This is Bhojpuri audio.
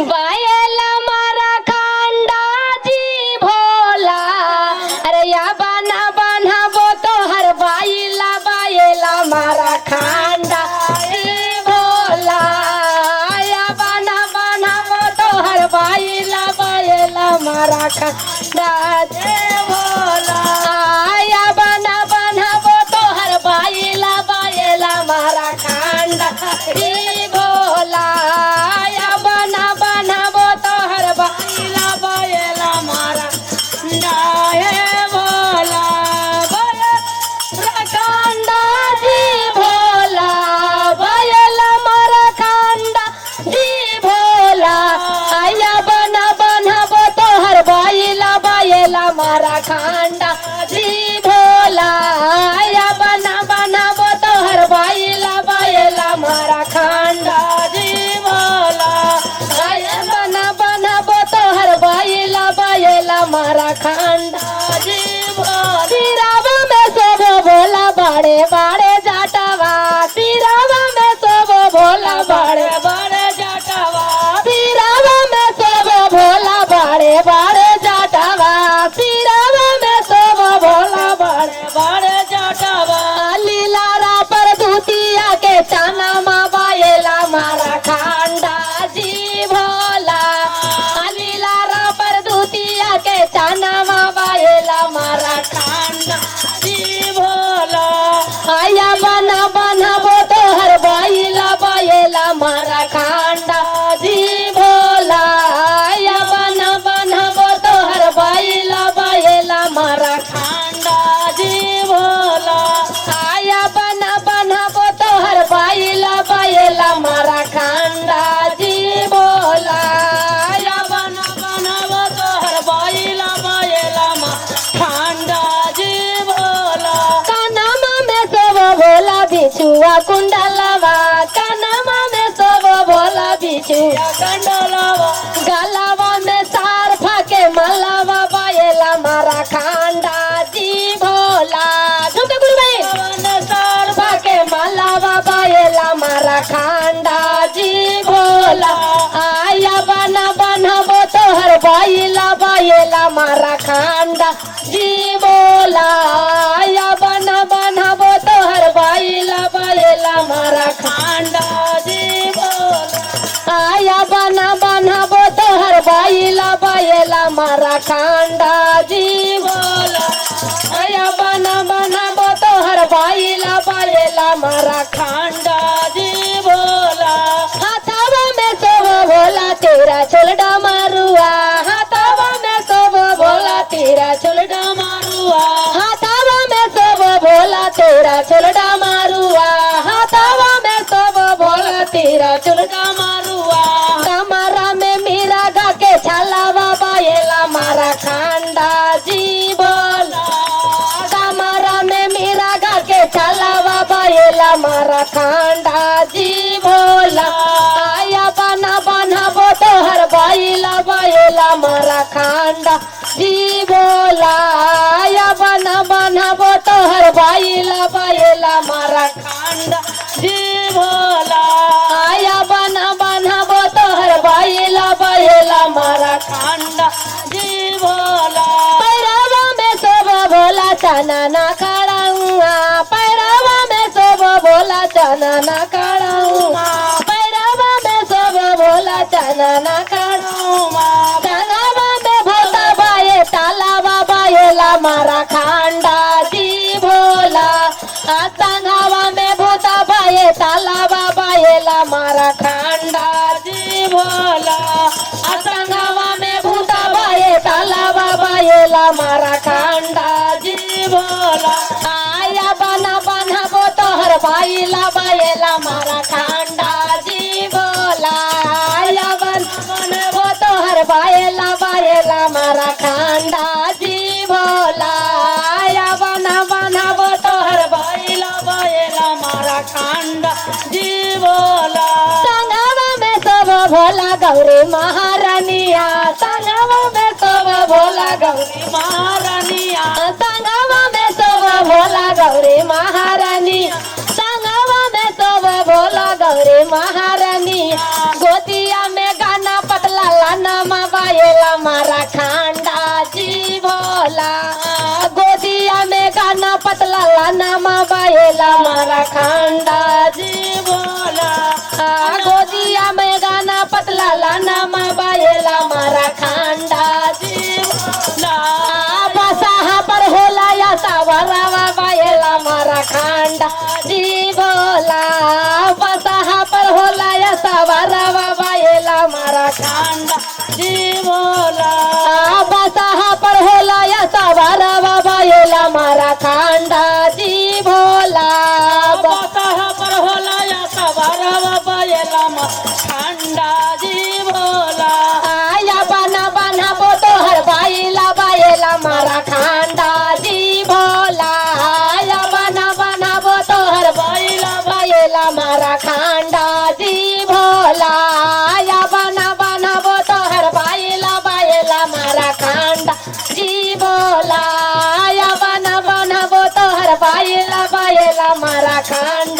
बायला मारा खांडा जी भोला अरे या बना बनाबो तो हर बायला बायला मारा खांडा जी भोला या बना बनाबो तो हर बायला बायला मारा खांडा जी भोला या बना बनाबो तो हर बायला बायला मारा खांडा जी भोला या बना बनाबो तो हर बायला बायला मारा डाहे भोला खांडा जी भोला बायला मारा खांडा जी भोला आया बना बनाबो तो हर बायला बायला मारा खांडा जी भोला आया बना बनाबो तो हर बायला बायला मारा खांडा जी भोला आया बना बनाबो तो हर बायला बायला मारा खांडा जी भोला सिरावा में सब भोला बाड़े बाड़े जाटावा सिरावा में सब भोला बाड़े बाड़े जाटावा सिरावा में सब भोला बाड़े बाड़े जाटावा सिरावा में सब भोला बाड़े बाड़े जाटावा लीलारा पर दूतिया के चना माँ बायला मारा खांडा जी भोला लीलारा पर दूतिया के चना माँ बायला मारा खांडा जी भोला आया बना बनाबो तो हर बायला बायला मारा खांडा जी भोला आया बना बनाबो तो हर बायला बायला मारा खांडा जी भोला आया बना बनाबो तो हर बायला बायला मारा खांडा जी भोला आया बना बनाबो तो हर बायला बायला मारा खांडा जी भोला कानमा में सब भोला बिछुआ कुंडलवा कानमा में सब भोला बिछुआ कुंडलवा गलावा में सार फाके मलावा बायला मारा खांडा जी भोला झुमके गुरु भाई सार फाके मलावा बायला मारा खांडा जी भोला आया बना बनाबो तो हर बायला बायला मारा खांडा जी भोला आया बना बनाबो तो हर बायला बायला मारा खांडा जी भोला आया बना बनाबो तो हर बायला बायला मारा खांडा जी भोला आया बना बनाबो तो हर बायला बायला मारा खांडा जी भोला हाथावा में सब भोला तेरा चुलडा मारुआ हाथावा में सब भोला तेरा चुलडा मारुआ हाथावा में सब भोला तेरा चुलडा मारुआ हाथावा में सब भोला तेरा चुलडा मारुआ कमरा में मीरा गा के छलावा बायला मारा खांडा जी भोला कमरा में मीरा गा के छलावा बायला मारा खांडा जी भोला आया बना बनाबो तो हर बायला बायला मारा खांडा जी भोला आया बना बनाबो तो हर बायला बायला मारा खांडा जी भोला आया बना बनाबो तो हर बायला बायला मारा खांडा जी भोला पैरावा में सब भोला चना ना खड़ाऊंगा पैरावा में सब भोला चना ना खड़ाऊंगा पैरावा में सब भोला चना ना खड़ाऊंगा चनावा में भोता बाये तालावा बायला मारा खांडा जी भोला संघावा में भूता बाये तालावा बायला मारा खांडा जी भोला संघावा में भूता बाये तालावा बायला मारा खांडा जी भोला आया बना बनाबो तो हर बायला बायला मारा खांडा जी भोला आया बना बनाबो तो हर बायला बायला मारा खांडा जी भोला आया बना बनाबो तो हर बायला बायला मारा खांडा जी भोला संगवा में सब भोला गौरी महारानिया संगवा में सब भोला गौरी महारानिया संगवा में सब भोला गौरी महारानी संगवा में सब भोला गौरी महारानी गोतिया में गाना पतला लानामा बायला मारा खांडा जी भोला गोदिया में गाना पतला लानामा बायला मारा खांडा जी भोला बसाहा पर होला या सावरावा बायला मारा खांडा जी भोला बसाहा पर होला या सावरावा बायला मारा खांडा जी भोला बसाहा पर होला या सावरावा बायला मारा खांडा जी भोला बसाहा पर होला या सावरावा बायला मारा खांडा जी भोला आया बना बना बो तो हर बायला मारा खांडा जी भोला आया बना बना बो तो हर बायला मारा खांडा जी भोला आया बना बना बो तो हर बायला मारा खांडा जी भोला आया बना बना बो तो हर बायला मारा खांडा